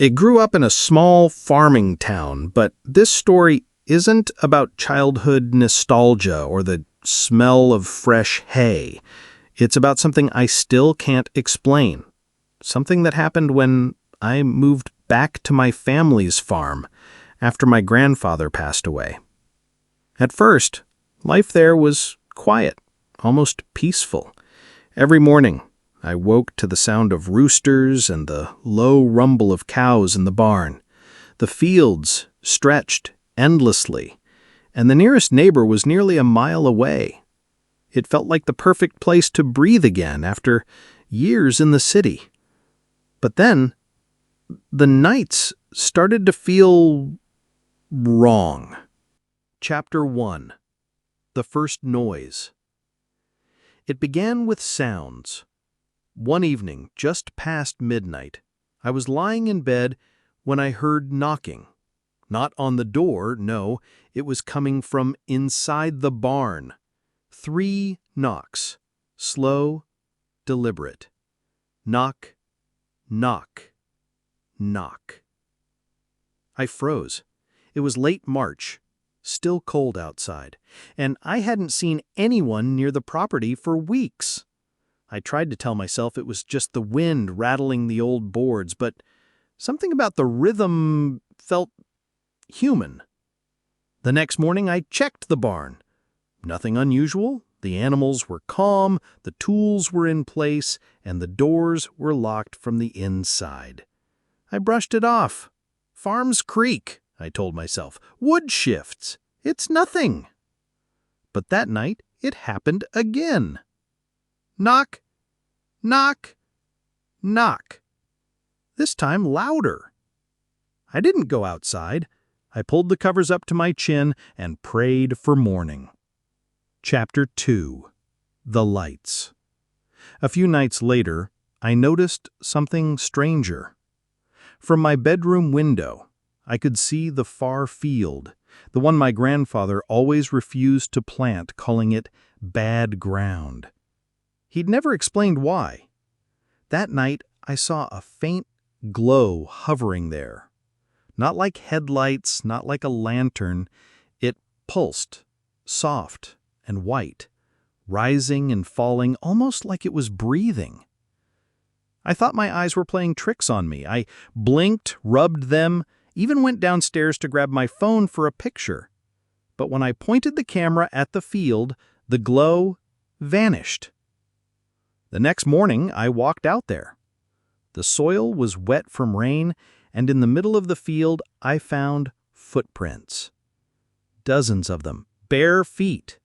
It grew up in a small farming town, but this story isn't about childhood nostalgia or the smell of fresh hay. It's about something I still can't explain. Something that happened when I moved back to my family's farm after my grandfather passed away. At first, life there was quiet, almost peaceful. Every morning, I woke to the sound of roosters and the low rumble of cows in the barn. The fields stretched endlessly, and the nearest neighbor was nearly a mile away. It felt like the perfect place to breathe again after years in the city. But then, the nights started to feel wrong. Chapter 1. The First Noise. It began with sounds. One evening, just past midnight, I was lying in bed when I heard knocking. Not on the door, no, it was coming from inside the barn. 3 knocks, slow, deliberate. Knock, knock, knock. I froze. It was late March, still cold outside, and I hadn't seen anyone near the property for weeks. I tried to tell myself it was just the wind rattling the old boards, but something about the rhythm felt human. The next morning I checked the barn. Nothing unusual. The animals were calm, the tools were in place, and the doors were locked from the inside. I brushed it off. Farms creak, I told myself. Wood shifts. It's nothing. But that night it happened again. Knock, knock, knock. This time louder. I didn't go outside. I pulled the covers up to my chin and prayed for morning. Chapter 2. The Lights. A few nights later, I noticed something stranger. From my bedroom window, I could see the far field, the one my grandfather always refused to plant, calling it bad ground. He'd never explained why. That night, I saw a faint glow hovering there. Not like headlights, not like a lantern. It pulsed, soft and white, rising and falling almost like it was breathing. I thought my eyes were playing tricks on me. I blinked, rubbed them, even went downstairs to grab my phone for a picture. But when I pointed the camera at the field, the glow vanished. The next morning, I walked out there. The soil was wet from rain, and in the middle of the field, I found footprints. Dozens of them, bare feet.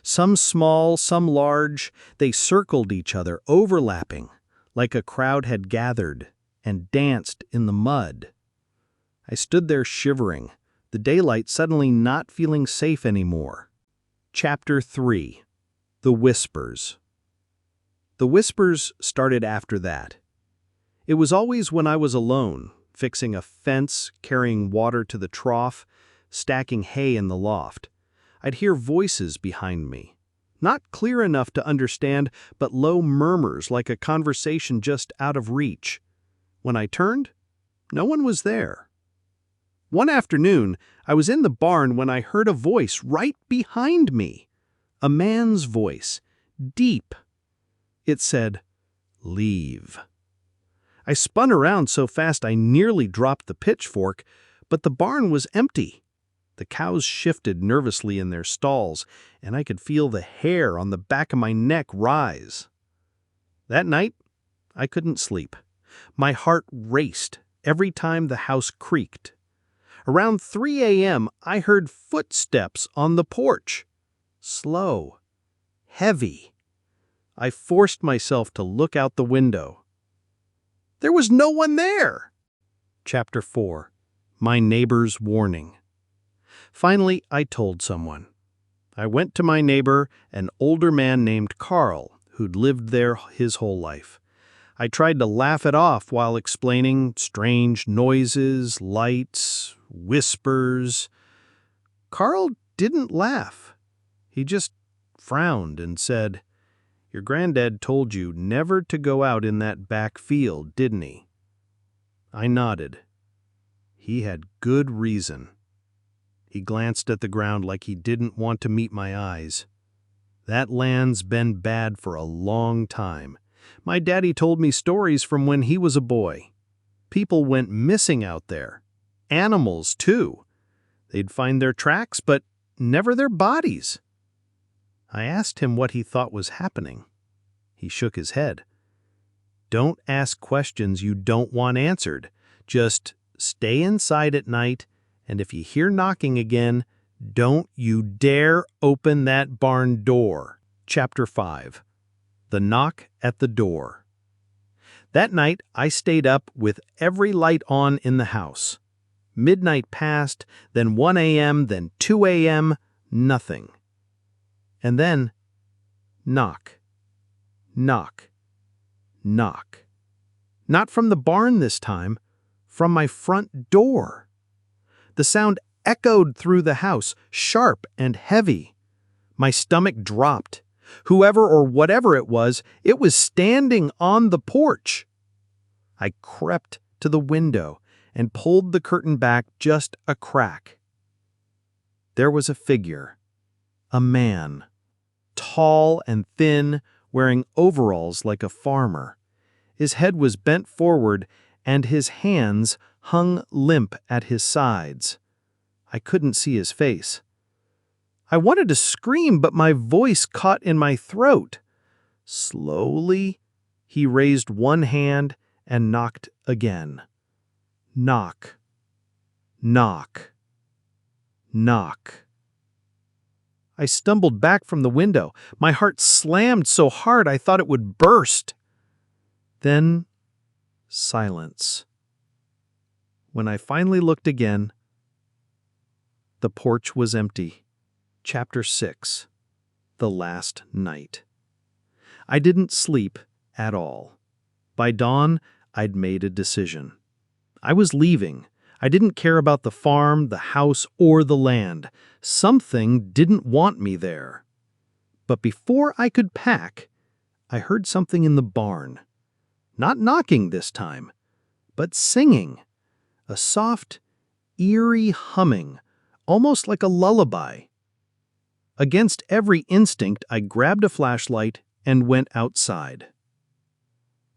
Some small, some large. They circled each other, overlapping, like a crowd had gathered and danced in the mud. I stood there shivering, the daylight suddenly not feeling safe anymore. Chapter 3. The Whispers. The whispers started after that. It was always when I was alone, fixing a fence, carrying water to the trough, stacking hay in the loft. I'd hear voices behind me. Not clear enough to understand, but low murmurs like a conversation just out of reach. When I turned, no one was there. One afternoon, I was in the barn when I heard a voice right behind me. A man's voice, deep. It said, "Leave." I spun around so fast I nearly dropped the pitchfork, but the barn was empty. The cows shifted nervously in their stalls, and I could feel the hair on the back of my neck rise. That night, I couldn't sleep. My heart raced every time the house creaked. Around 3 a.m., I heard footsteps on the porch. Slow, heavy. I forced myself to look out the window. There was no one there. Chapter 4. My Neighbor's Warning. Finally, I told someone. I went to my neighbor, an older man named Carl, who'd lived there his whole life. I tried to laugh it off while explaining strange noises, lights, whispers. Carl didn't laugh. He just frowned and said, "Your granddad told you never to go out in that back field, didn't he?" I nodded. He had good reason. He glanced at the ground like he didn't want to meet my eyes. That land's been bad for a long time. My daddy told me stories from when he was a boy. People went missing out there. Animals, too. They'd find their tracks, but never their bodies. I asked him what he thought was happening. He shook his head. Don't ask questions you don't want answered. Just stay inside at night, and if you hear knocking again, don't you dare open that barn door. Chapter 5. The Knock at the Door. That night, I stayed up with every light on in the house. Midnight passed, then 1 a.m., then 2 a.m., nothing. And then, knock, knock, knock. Not from the barn this time, from my front door. The sound echoed through the house, sharp and heavy. My stomach dropped. Whoever or whatever it was standing on the porch. I crept to the window and pulled the curtain back just a crack. There was a figure, a man, tall and thin, wearing overalls like a farmer. His head was bent forward, and his hands hung limp at his sides. I couldn't see his face. I wanted to scream, but my voice caught in my throat. Slowly, he raised one hand and knocked again. Knock, knock, knock. I stumbled back from the window. My heart slammed so hard I thought it would burst. Then, silence. When I finally looked again, the porch was empty. Chapter 6. The Last Night. I didn't sleep at all. By dawn, I'd made a decision. I was leaving. I didn't care about the farm, the house, or the land. Something didn't want me there. But before I could pack, I heard something in the barn. Not knocking this time, but singing. A soft, eerie humming, almost like a lullaby. Against every instinct, I grabbed a flashlight and went outside.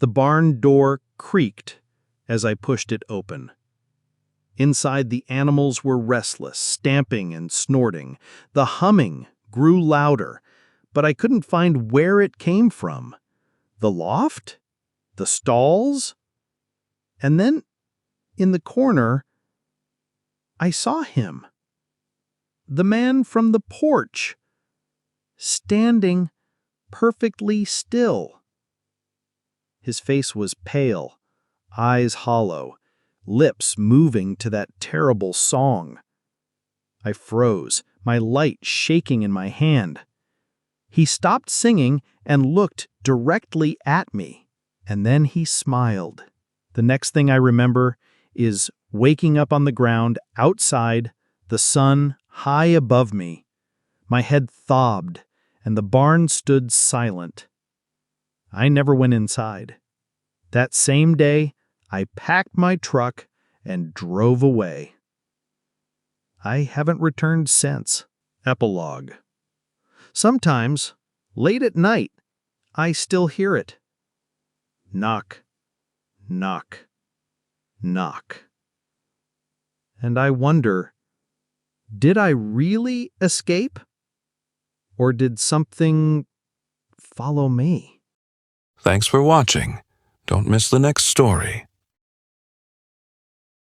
The barn door creaked as I pushed it open. Inside, the animals were restless, stamping and snorting. The humming grew louder, but I couldn't find where it came from. The loft? The stalls? And then, in the corner, I saw him. The man from the porch, standing perfectly still. His face was pale, eyes hollow, lips moving to that terrible song. I froze, my light shaking in my hand. He stopped singing and looked directly at me, and then he smiled. The next thing I remember is waking up on the ground outside, the sun high above me. My head throbbed, and the barn stood silent. I never went inside. That same day, I packed my truck and drove away. I haven't returned since. Epilogue. Sometimes, late at night, I still hear it. Knock, knock, knock. And I wonder, did I really escape? Or did something follow me? Thanks for watching. Don't miss the next story.